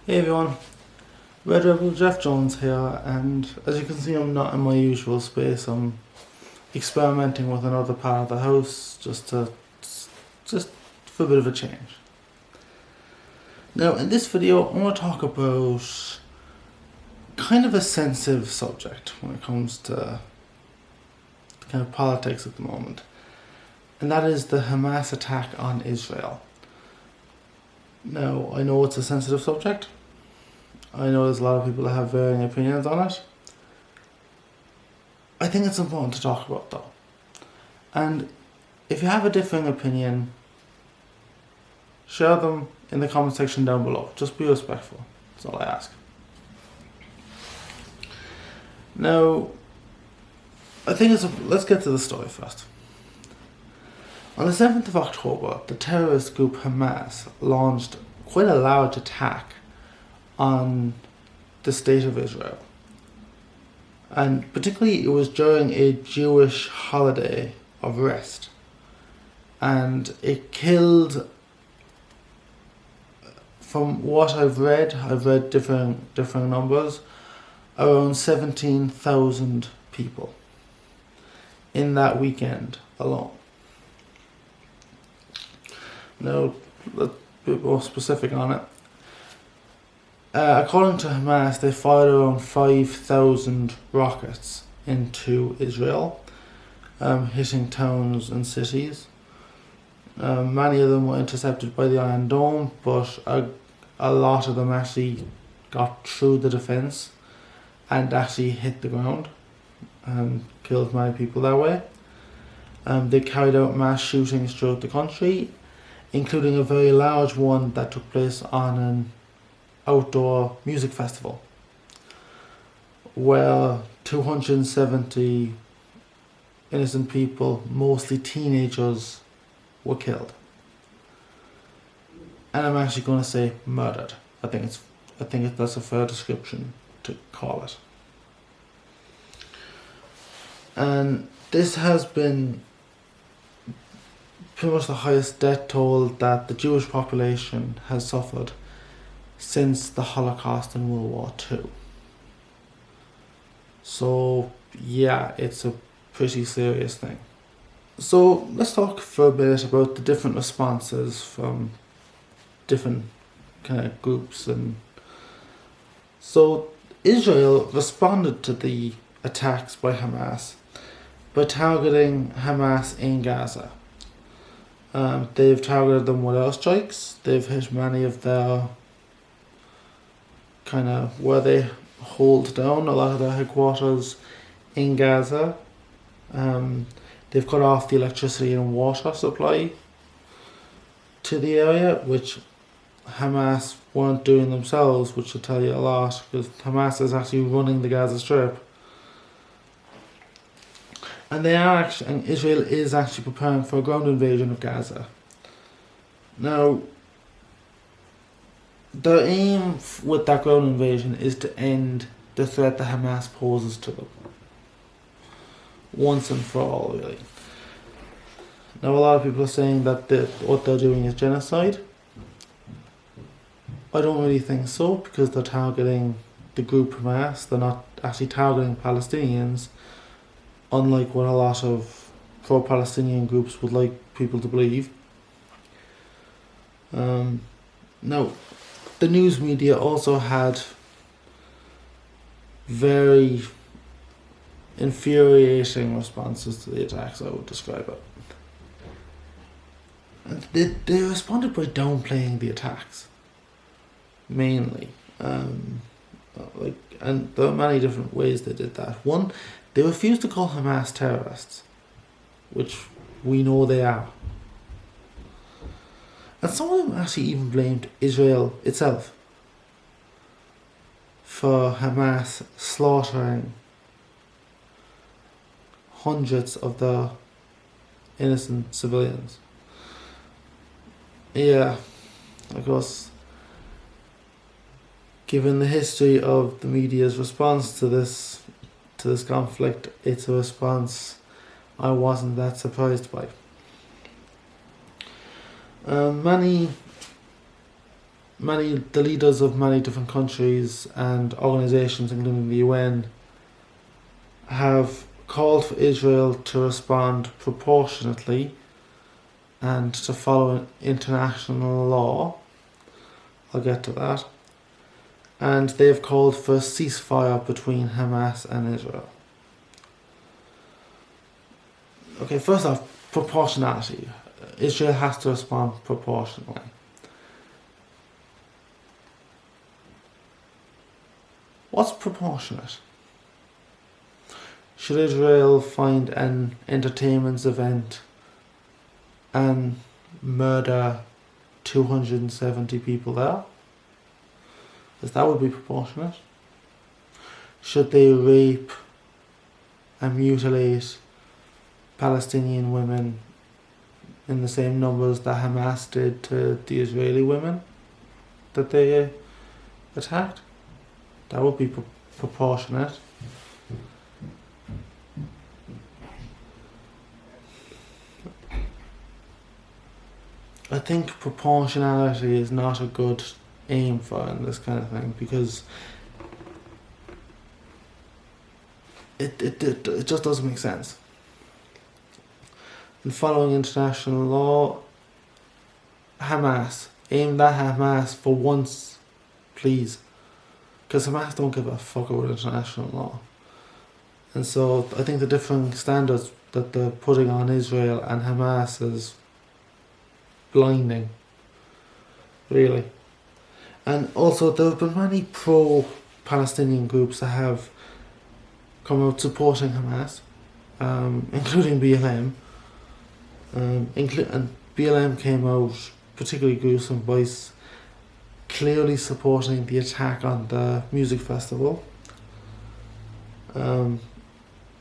Hey everyone, Red Rebel Jeff Jones here, and as you can see I'm not in my usual space. I'm experimenting with another part of the house just for a bit of a change. Now in this video I want to talk about kind of a sensitive subject when it comes to kind of politics at the moment, and that is the Hamas attack on Israel. Now I know it's a sensitive subject. I know there's a lot of people that have varying opinions on it. I think it's important to talk about though. And if you have a differing opinion, share them in the comment section down below. Just be respectful. That's all I ask. Now, let's get to the story first. On the 7th of October, the terrorist group Hamas launched quite a large attack on the state of Israel, and particularly it was during a Jewish holiday of rest, and it killed, from what I've read different numbers, around 17,000 people in that weekend alone. Now, let's be more specific on it. According to Hamas, they fired around 5,000 rockets into Israel, hitting towns and cities. Many of them were intercepted by the Iron Dome, but a lot of them actually got through the defence and actually hit the ground and killed many people that way. They carried out mass shootings throughout the country, including a very large one that took place on an outdoor music festival where 270 innocent people, mostly teenagers, were killed. And I'm actually going to say murdered. I think that's a fair description to call it. And this has been pretty much the highest death toll that the Jewish population has suffered since the Holocaust in World War II. So yeah, it's a pretty serious thing. So let's talk for a bit about the different responses from different kind of groups. And so Israel responded to the attacks by Hamas by targeting Hamas in Gaza. They've targeted them with airstrikes. They've hit many of their kind of where they hold down a lot of their headquarters in Gaza. They've cut off the electricity and water supply to the area, which Hamas weren't doing themselves, which should tell you a lot, because Hamas is actually running the Gaza Strip. And Israel is actually preparing for a ground invasion of Gaza. Now, their aim with that ground invasion is to end the threat that Hamas poses to them, once and for all, really. Now, a lot of people are saying that what they're doing is genocide. I don't really think so, because they're targeting the group Hamas. They're not actually targeting Palestinians, unlike what a lot of pro-Palestinian groups would like people to believe. Now, the news media also had very infuriating responses to the attacks, I would describe it. And they responded by downplaying the attacks, mainly. And there are many different ways they did that. One, they refused to call Hamas terrorists, which we know they are. And some of them actually even blamed Israel itself for Hamas slaughtering hundreds of their innocent civilians. Yeah, of course, given the history of the media's response to this conflict, it's a response I wasn't that surprised by. Many the leaders of many different countries and organisations, including the UN, have called for Israel to respond proportionately and to follow international law. I'll get to that. And they've called for a ceasefire between Hamas and Israel. Okay, first off, proportionality. Israel has to respond proportionally. What's proportionate? Should Israel find an entertainment event and murder 270 people there? Because that would be proportionate. Should they rape and mutilate Palestinian women in the same numbers that Hamas did to the Israeli women that they attacked? That would be proportionate. I think proportionality is not a good aim for in this kind of thing, because it just doesn't make sense. And following international law, Hamas, aim at Hamas for once, please, because Hamas don't give a fuck about international law. And so I think the different standards that they're putting on Israel and Hamas is blinding, really. And also there have been many pro-Palestinian groups that have come out supporting Hamas, including BLM. And BLM came out particularly gruesome by clearly supporting the attack on the music festival. And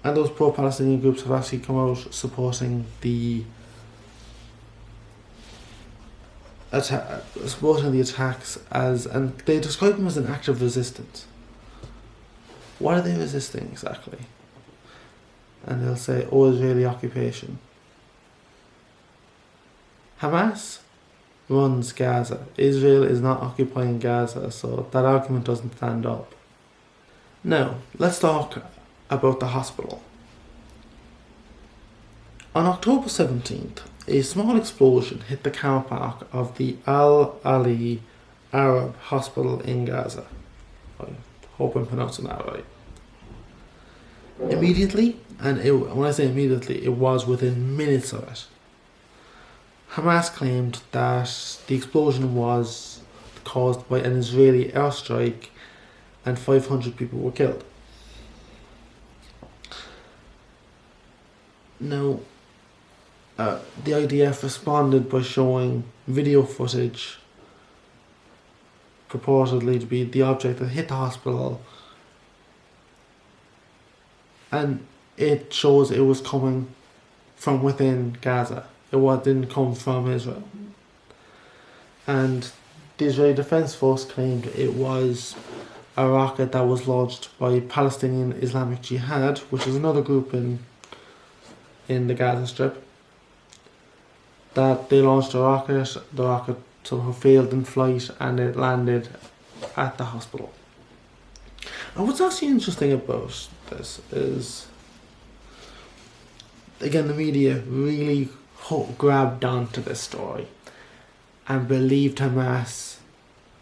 those pro-Palestinian groups have actually come out supporting the attacks and they describe them as an act of resistance. What are they resisting exactly? And they'll say, Israeli occupation. Hamas runs Gaza. Israel is not occupying Gaza, so that argument doesn't stand up. Now, let's talk about the hospital. On October 17th, a small explosion hit the car park of the Al Ali Arab Hospital in Gaza. I hope I'm pronouncing that right. Immediately, when I say immediately, it was within minutes of it, Hamas claimed that the explosion was caused by an Israeli airstrike and 500 people were killed. Now, the IDF responded by showing video footage purportedly to be the object that hit the hospital, and it shows it was coming from within Gaza. It didn't come from Israel. And the Israeli Defense Force claimed it was a rocket that was launched by Palestinian Islamic Jihad, which is another group in the Gaza Strip. That they launched a rocket, the rocket somehow failed in flight and it landed at the hospital. And what's actually interesting about this is, again, the media really grabbed onto this story and believed Hamas,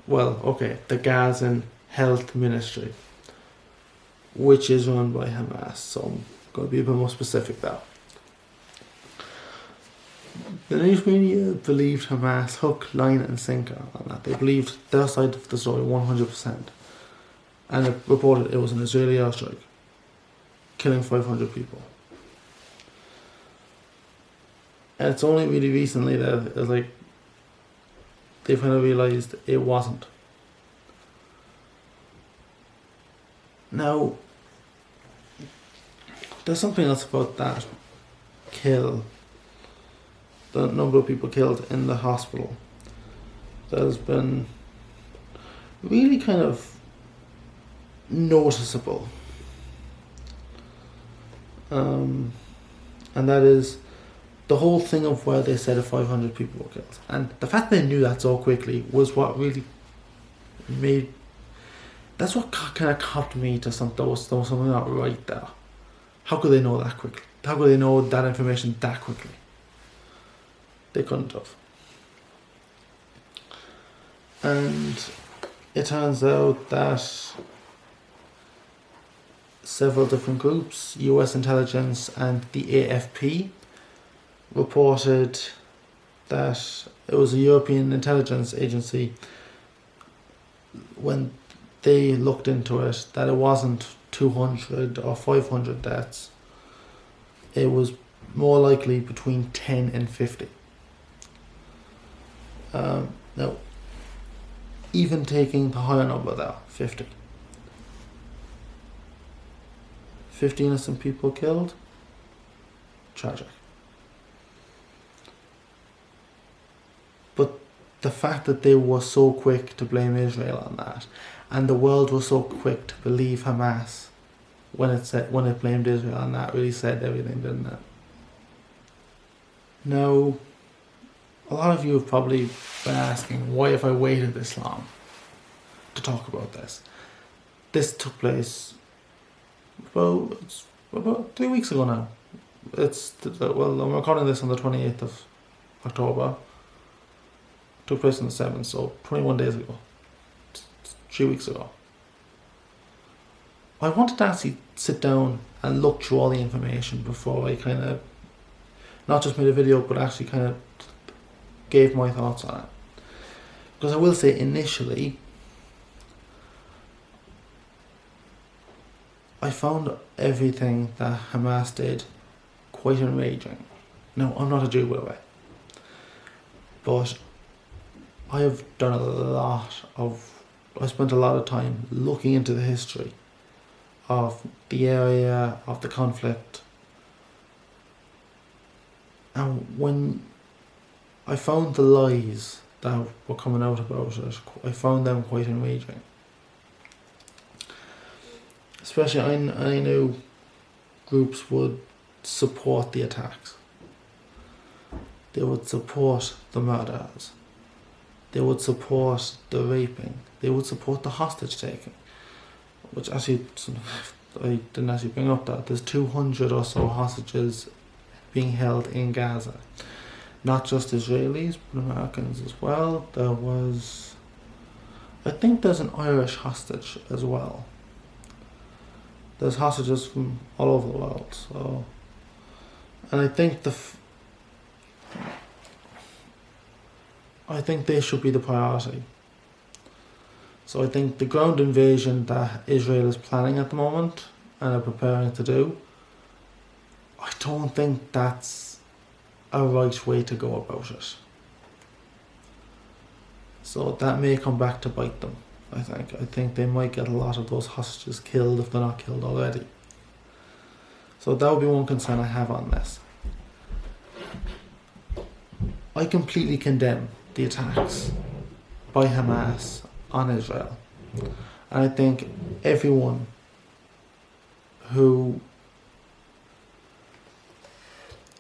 the Gazan Health Ministry, which is run by Hamas, so I'm going to be a bit more specific there. The news media believed Hamas hook, line and sinker on that. They believed their side of the story 100%. And it reported it was an Israeli airstrike, killing 500 people. And it's only really recently that it's they kind of realised it wasn't. Now, there's something else about that kill. The number of people killed in the hospital that has been really kind of noticeable. And that is the whole thing of where they said 500 people were killed. And the fact they knew that so quickly was what really That's what kind of copped me to something not right there. How could they know that quickly? How could they know that information that quickly? They couldn't have. And it turns out that several different groups, US intelligence and the AFP, reported that it was a European intelligence agency, when they looked into it, that it wasn't 200 or 500 deaths. It was more likely between 10 and 50. Now, even taking the higher number there, 50. 50 innocent people killed. Tragic. But the fact that they were so quick to blame Israel on that, and the world was so quick to believe Hamas when it blamed Israel on that, really said everything, didn't it? Now, a lot of you have probably been asking, why have I waited this long to talk about this? This took place about 3 weeks ago now. I'm recording this on the 28th of October. It took place on the 7th, so 21 days ago. 3 weeks ago. I wanted to actually sit down and look through all the information before I kind of, not just made a video, but actually kind of gave my thoughts on it. Because I will say, initially, I found everything that Hamas did quite enraging. No, I'm not a Jew, by the way. But I have done I spent a lot of time looking into the history of the area, of the conflict. And when I found the lies that were coming out about it, I found them quite enraging. Especially, I knew groups would support the attacks. They would support the murders. They would support the raping. They would support the hostage taking. Which actually, I didn't actually bring up that. There's 200 or so hostages being held in Gaza. Not just Israelis, but Americans as well. I think there's an Irish hostage as well. There's hostages from all over the world. So, and I think I think they should be the priority. So I think the ground invasion that Israel is planning at the moment and are preparing to do, I don't think that's a right way to go about it. So that may come back to bite them, I think. I think they might get a lot of those hostages killed if they're not killed already. So that would be one concern I have on this. I completely condemn the attacks by Hamas on Israel. And I think everyone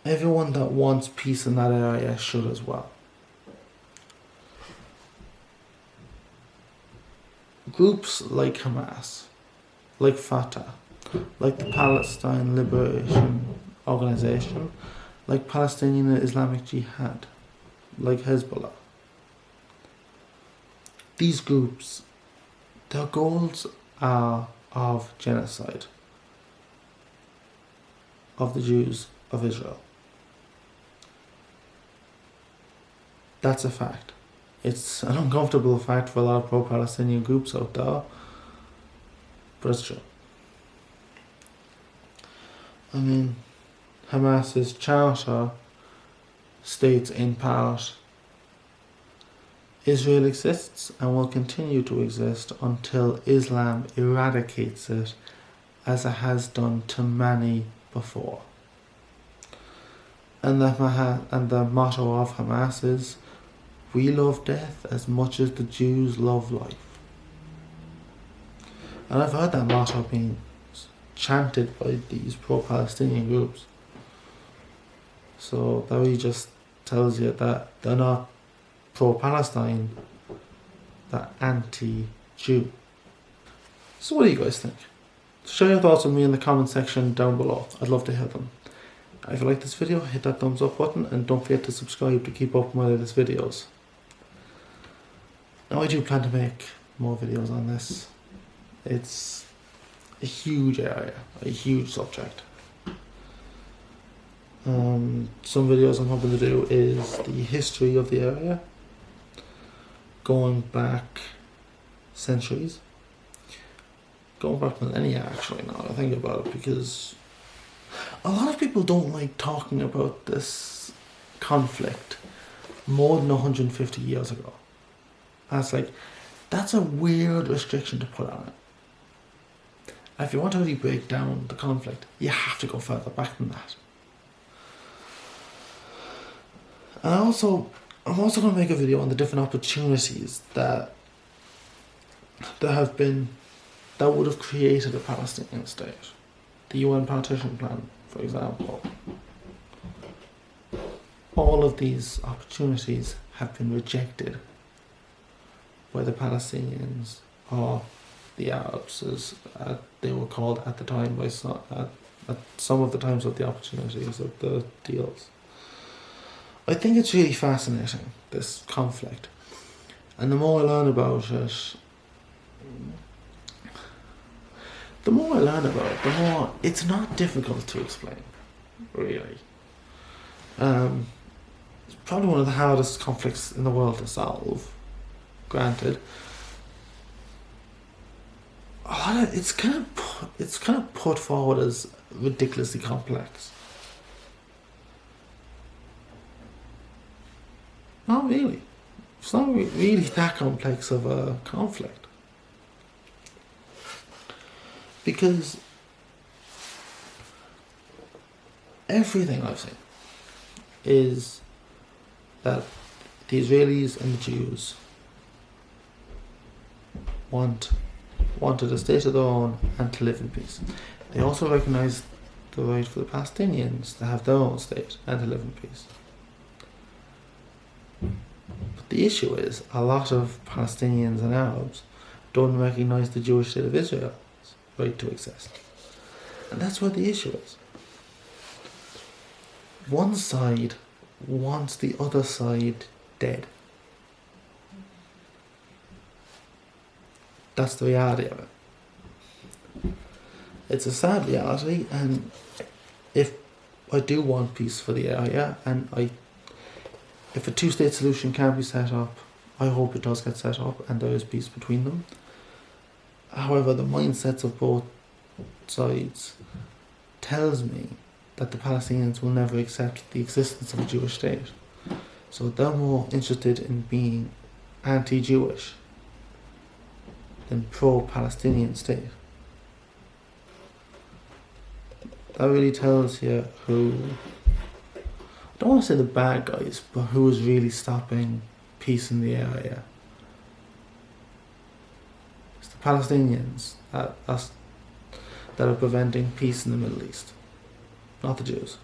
that wants peace in that area should as well. Groups like Hamas, like Fatah, like the Palestine Liberation Organization, like Palestinian Islamic Jihad, like Hezbollah. These groups, their goals are of genocide of the Jews of Israel. That's a fact. It's an uncomfortable fact for a lot of pro-Palestinian groups out there, but it's true. I mean, Hamas's charter states in part, Israel exists and will continue to exist until Islam eradicates it, as it has done to many before. And the motto of Hamas is, we love death as much as the Jews love life. And I've heard that motto being chanted by these pro-Palestinian groups. So that really just tells you that they're not pro-Palestine, they're anti-Jew. So what do you guys think? Share your thoughts with me in the comment section down below. I'd love to hear them. If you like this video, hit that thumbs up button and don't forget to subscribe to keep up with my latest videos. Now I do plan to make more videos on this. It's a huge area, a huge subject. Some videos I'm hoping to do is the history of the area, going back centuries, going back millennia actually now I think about it, because a lot of people don't like talking about this conflict more than 150 years ago. That's a weird restriction to put on it. If you want to really break down the conflict, you have to go further back than that. And I'm also going to make a video on the different opportunities that would have created a Palestinian state. The UN partition plan, for example. All of these opportunities have been rejected by the Palestinians, or the Arabs as they were called at the time, by at some of the times of the opportunities of the deals. I think it's really fascinating, this conflict, and the more I learn about it, the more it's not difficult to explain, really. It's probably one of the hardest conflicts in the world to solve, granted. It's kind of put forward as ridiculously complex. Not really. It's not really that complex of a conflict. Because everything I've seen is that the Israelis and the Jews wanted a state of their own and to live in peace. They also recognise the right for the Palestinians to have their own state and to live in peace. But the issue is, a lot of Palestinians and Arabs don't recognise the Jewish state of Israel's right to exist. And that's where the issue is. One side wants the other side dead. That's the reality of it. It's a sad reality, and if I do want peace for the area, and if a two-state solution can be set up, I hope it does get set up and there is peace between them. However, the mindsets of both sides tells me that the Palestinians will never accept the existence of a Jewish state. So they're more interested in being anti-Jewish than pro-Palestinian state. That really tells you who, I don't want to say the bad guys, but who is really stopping peace in the area. It's the Palestinians that are preventing peace in the Middle East, not the Jews.